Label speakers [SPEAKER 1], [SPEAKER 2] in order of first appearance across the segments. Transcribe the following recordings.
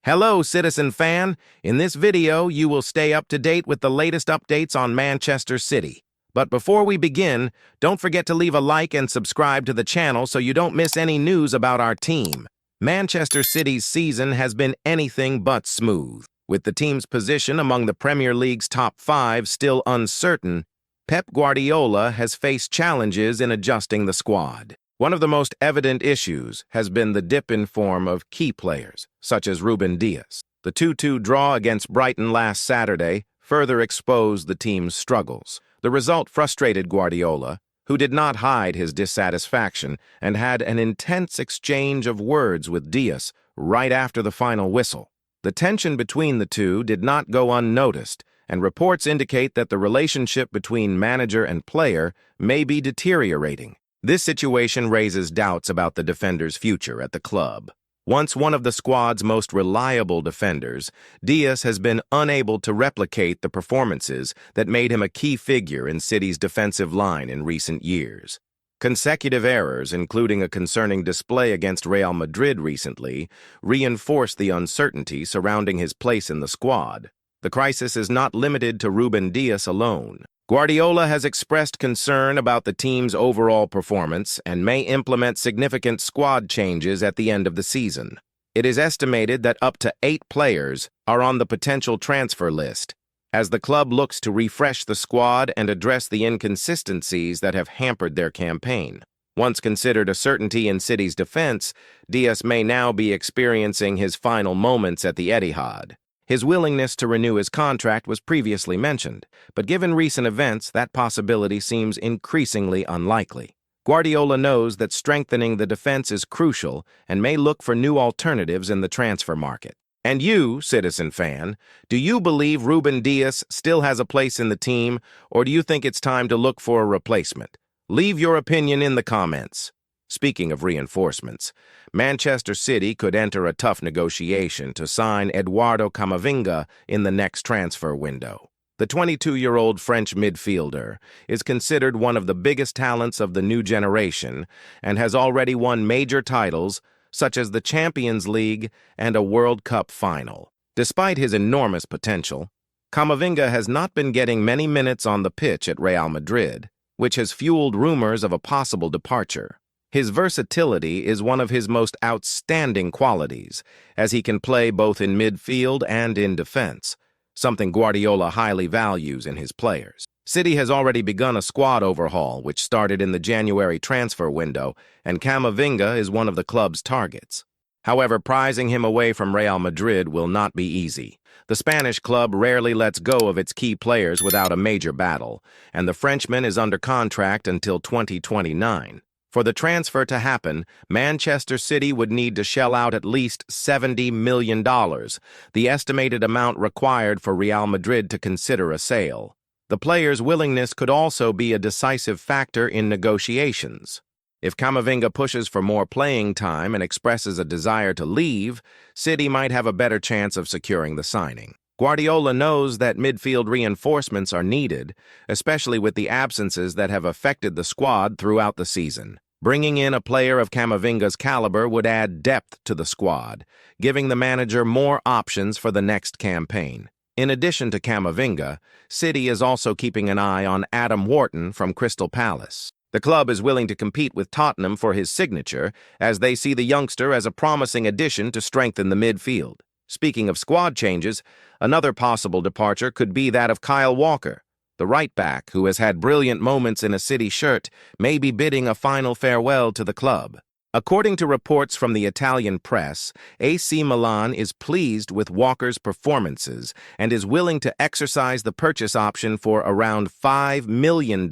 [SPEAKER 1] Hello, citizen fan. In this video, you will stay up to date with the latest updates on Manchester City. But before we begin, don't forget to leave a like and subscribe to the channel so you don't miss any news about our team. Manchester City's season has been anything but smooth. With the team's position among the Premier League's top 5 still uncertain, Pep Guardiola has faced challenges in adjusting the squad. One of the most evident issues has been the dip in form of key players, such as Ruben Dias. The 2-2 draw against Brighton last Saturday further exposed the team's struggles. The result frustrated Guardiola, who did not hide his dissatisfaction and had an intense exchange of words with Dias right after the final whistle. The tension between the two did not go unnoticed, and reports indicate that the relationship between manager and player may be deteriorating. This situation raises doubts about the defender's future at the club. Once one of the squad's most reliable defenders, Dias has been unable to replicate the performances that made him a key figure in City's defensive line in recent years. Consecutive errors, including a concerning display against Real Madrid recently, reinforce the uncertainty surrounding his place in the squad. The crisis is not limited to Ruben Dias alone. Guardiola has expressed concern about the team's overall performance and may implement significant squad changes at the end of the season. It is estimated that up to 8 players are on the potential transfer list, as the club looks to refresh the squad and address the inconsistencies that have hampered their campaign. Once considered a certainty in City's defense, Dias may now be experiencing his final moments at the Etihad. His willingness to renew his contract was previously mentioned, but given recent events, that possibility seems increasingly unlikely. Guardiola knows that strengthening the defense is crucial and may look for new alternatives in the transfer market. And you, citizen fan, do you believe Ruben Dias still has a place in the team, or do you think it's time to look for a replacement? Leave your opinion in the comments. Speaking of reinforcements, Manchester City could enter a tough negotiation to sign Eduardo Camavinga in the next transfer window. The 22-year-old French midfielder is considered one of the biggest talents of the new generation and has already won major titles such as the Champions League and a World Cup final. Despite his enormous potential, Camavinga has not been getting many minutes on the pitch at Real Madrid, which has fueled rumors of a possible departure. His versatility is one of his most outstanding qualities, as he can play both in midfield and in defense, something Guardiola highly values in his players. City has already begun a squad overhaul, which started in the January transfer window, and Camavinga is one of the club's targets. However, prizing him away from Real Madrid will not be easy. The Spanish club rarely lets go of its key players without a major battle, and the Frenchman is under contract until 2029. For the transfer to happen, Manchester City would need to shell out at least $70 million, the estimated amount required for Real Madrid to consider a sale. The player's willingness could also be a decisive factor in negotiations. If Camavinga pushes for more playing time and expresses a desire to leave, City might have a better chance of securing the signing. Guardiola knows that midfield reinforcements are needed, especially with the absences that have affected the squad throughout the season. Bringing in a player of Camavinga's caliber would add depth to the squad, giving the manager more options for the next campaign. In addition to Camavinga, City is also keeping an eye on Adam Wharton from Crystal Palace. The club is willing to compete with Tottenham for his signature, as they see the youngster as a promising addition to strengthen the midfield. Speaking of squad changes, another possible departure could be that of Kyle Walker. The right-back, who has had brilliant moments in a City shirt, may be bidding a final farewell to the club. According to reports from the Italian press, AC Milan is pleased with Walker's performances and is willing to exercise the purchase option for around $5 million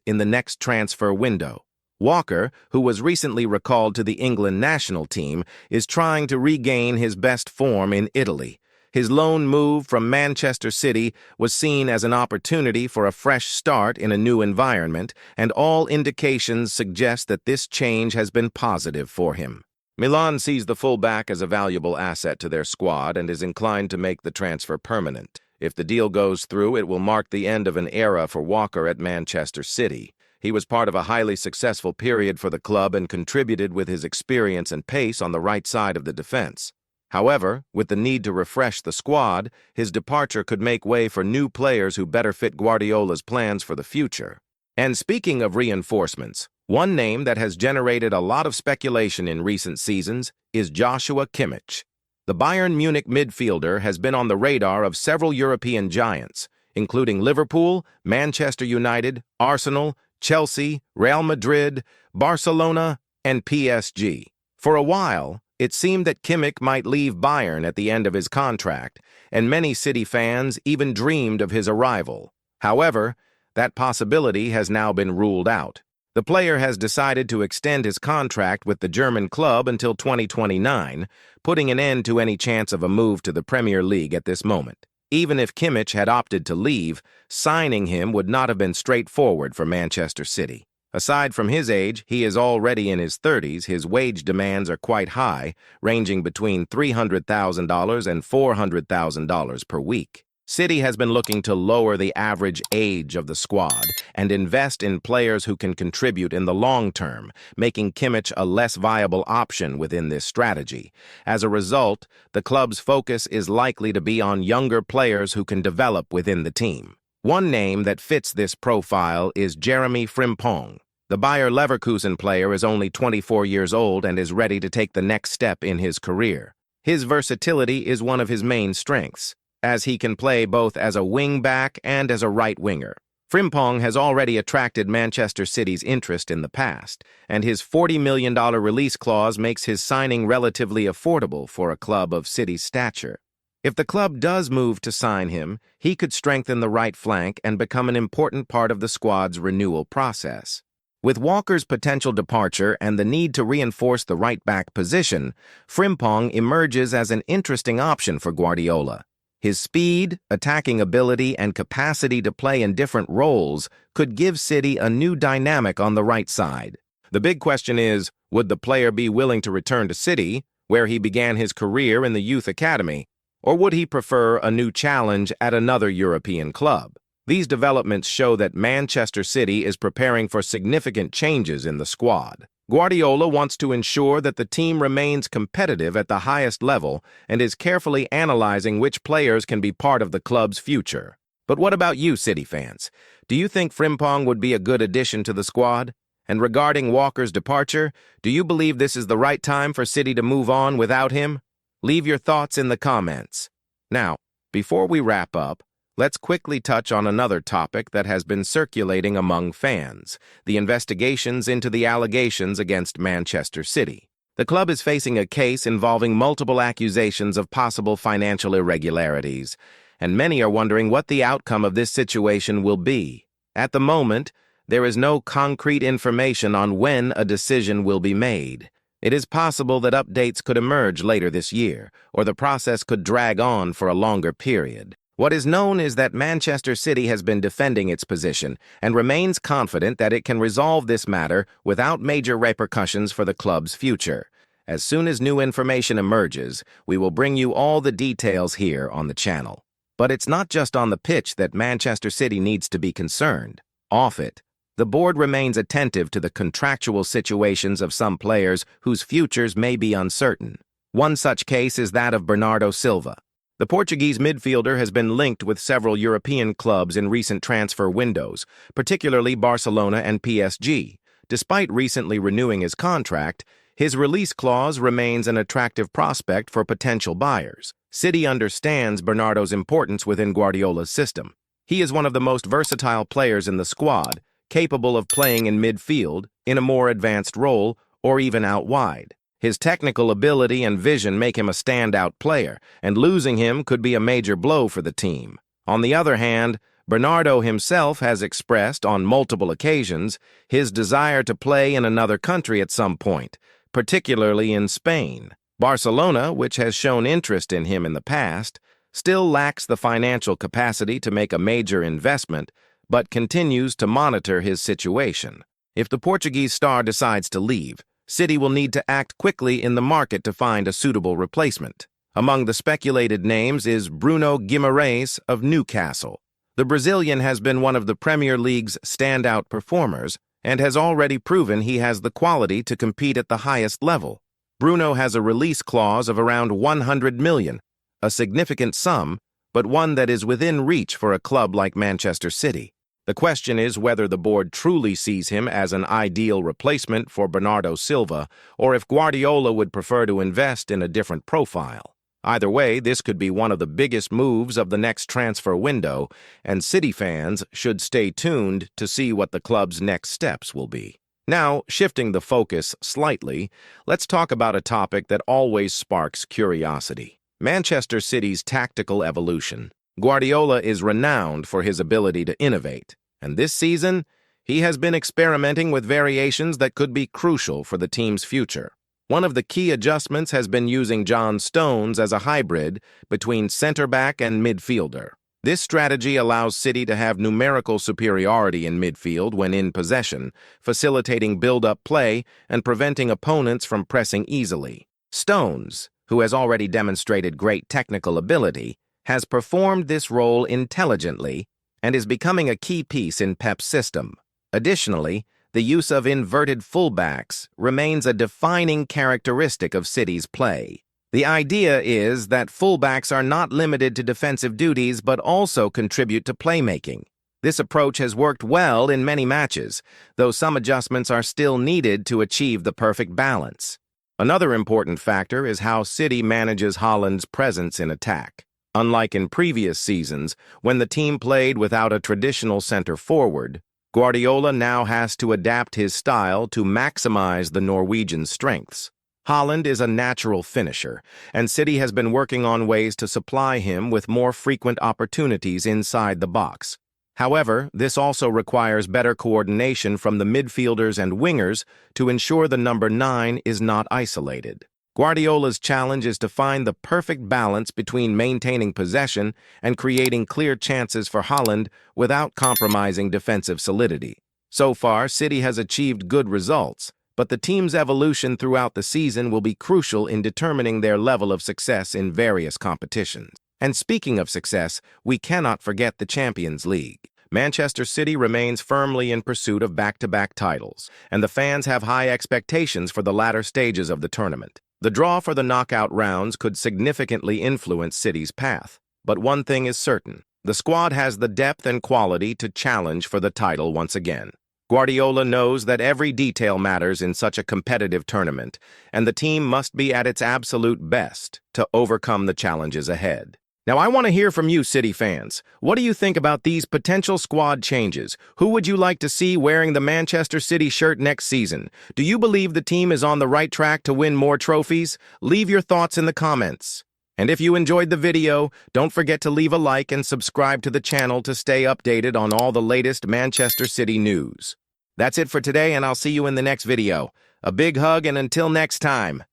[SPEAKER 1] in the next transfer window. Walker, who was recently recalled to the England national team, is trying to regain his best form in Italy. His loan move from Manchester City was seen as an opportunity for a fresh start in a new environment, and all indications suggest that this change has been positive for him. Milan sees the fullback as a valuable asset to their squad and is inclined to make the transfer permanent. If the deal goes through, it will mark the end of an era for Walker at Manchester City. He was part of a highly successful period for the club and contributed with his experience and pace on the right side of the defense. However, with the need to refresh the squad, his departure could make way for new players who better fit Guardiola's plans for the future. And speaking of reinforcements, one name that has generated a lot of speculation in recent seasons is Joshua Kimmich. The Bayern Munich midfielder has been on the radar of several European giants, including Liverpool, Manchester United, Arsenal, Chelsea, Real Madrid, Barcelona, and PSG. For a while, it seemed that Kimmich might leave Bayern at the end of his contract, and many City fans even dreamed of his arrival. However, that possibility has now been ruled out. The player has decided to extend his contract with the German club until 2029, putting an end to any chance of a move to the Premier League at this moment. Even if Kimmich had opted to leave, signing him would not have been straightforward for Manchester City. Aside from his age, he is already in his 30s. His wage demands are quite high, ranging between $300,000 and $400,000 per week. City has been looking to lower the average age of the squad and invest in players who can contribute in the long term, making Kimmich a less viable option within this strategy. As a result, the club's focus is likely to be on younger players who can develop within the team. One name that fits this profile is Jeremie Frimpong. The Bayer Leverkusen player is only 24 years old and is ready to take the next step in his career. His versatility is one of his main strengths, as he can play both as a wing-back and as a right winger. Frimpong has already attracted Manchester City's interest in the past, and his $40 million release clause makes his signing relatively affordable for a club of City's stature. If the club does move to sign him, he could strengthen the right flank and become an important part of the squad's renewal process. With Walker's potential departure and the need to reinforce the right-back position, Frimpong emerges as an interesting option for Guardiola. His speed, attacking ability, and capacity to play in different roles could give City a new dynamic on the right side. The big question is, would the player be willing to return to City, where he began his career in the youth academy, or would he prefer a new challenge at another European club? These developments show that Manchester City is preparing for significant changes in the squad. Guardiola wants to ensure that the team remains competitive at the highest level and is carefully analyzing which players can be part of the club's future. But what about you, City fans? Do you think Frimpong would be a good addition to the squad? And regarding Walker's departure, do you believe this is the right time for City to move on without him? Leave your thoughts in the comments. Now, before we wrap up, let's quickly touch on another topic that has been circulating among fans: the investigations into the allegations against Manchester City. The club is facing a case involving multiple accusations of possible financial irregularities, and many are wondering what the outcome of this situation will be. At the moment, there is no concrete information on when a decision will be made. It is possible that updates could emerge later this year, or the process could drag on for a longer period. What is known is that Manchester City has been defending its position and remains confident that it can resolve this matter without major repercussions for the club's future. As soon as new information emerges, we will bring you all the details here on the channel. But it's not just on the pitch that Manchester City needs to be concerned. Off it, the board remains attentive to the contractual situations of some players whose futures may be uncertain. One such case is that of Bernardo Silva. The Portuguese midfielder has been linked with several European clubs in recent transfer windows, particularly Barcelona and PSG. Despite recently renewing his contract, his release clause remains an attractive prospect for potential buyers. City understands Bernardo's importance within Guardiola's system. He is one of the most versatile players in the squad, capable of playing in midfield, in a more advanced role, or even out wide. His technical ability and vision make him a standout player, and losing him could be a major blow for the team. On the other hand, Bernardo himself has expressed on multiple occasions his desire to play in another country at some point, particularly in Spain. Barcelona, which has shown interest in him in the past, still lacks the financial capacity to make a major investment, but continues to monitor his situation. If the Portuguese star decides to leave, City will need to act quickly in the market to find a suitable replacement. Among the speculated names is Bruno Guimaraes of Newcastle. The Brazilian has been one of the Premier League's standout performers and has already proven he has the quality to compete at the highest level. Bruno has a release clause of around 100 million, a significant sum, but one that is within reach for a club like Manchester City. The question is whether the board truly sees him as an ideal replacement for Bernardo Silva, or if Guardiola would prefer to invest in a different profile. Either way, this could be one of the biggest moves of the next transfer window, and City fans should stay tuned to see what the club's next steps will be. Now, shifting the focus slightly, let's talk about a topic that always sparks curiosity: Manchester City's tactical evolution. Guardiola is renowned for his ability to innovate, and this season, he has been experimenting with variations that could be crucial for the team's future. One of the key adjustments has been using John Stones as a hybrid between center-back and midfielder. This strategy allows City to have numerical superiority in midfield when in possession, facilitating build-up play and preventing opponents from pressing easily. Stones, who has already demonstrated great technical ability, has performed this role intelligently and is becoming a key piece in Pep's system. Additionally, the use of inverted fullbacks remains a defining characteristic of City's play. The idea is that fullbacks are not limited to defensive duties but also contribute to playmaking. This approach has worked well in many matches, though some adjustments are still needed to achieve the perfect balance. Another important factor is how City manages Haaland's presence in attack. Unlike in previous seasons, when the team played without a traditional center forward, Guardiola now has to adapt his style to maximize the Norwegian strengths. Haaland is a natural finisher, and City has been working on ways to supply him with more frequent opportunities inside the box. However, this also requires better coordination from the midfielders and wingers to ensure the number 9 is not isolated. Guardiola's challenge is to find the perfect balance between maintaining possession and creating clear chances for Haaland without compromising defensive solidity. So far, City has achieved good results, but the team's evolution throughout the season will be crucial in determining their level of success in various competitions. And speaking of success, we cannot forget the Champions League. Manchester City remains firmly in pursuit of back-to-back titles, and the fans have high expectations for the latter stages of the tournament. The draw for the knockout rounds could significantly influence City's path, but one thing is certain: the squad has the depth and quality to challenge for the title once again. Guardiola knows that every detail matters in such a competitive tournament, and the team must be at its absolute best to overcome the challenges ahead. Now, I want to hear from you, City fans. What do you think about these potential squad changes? Who would you like to see wearing the Manchester City shirt next season? Do you believe the team is on the right track to win more trophies? Leave your thoughts in the comments. And if you enjoyed the video, don't forget to leave a like and subscribe to the channel to stay updated on all the latest Manchester City news. That's it for today, and I'll see you in the next video. A big hug, and until next time.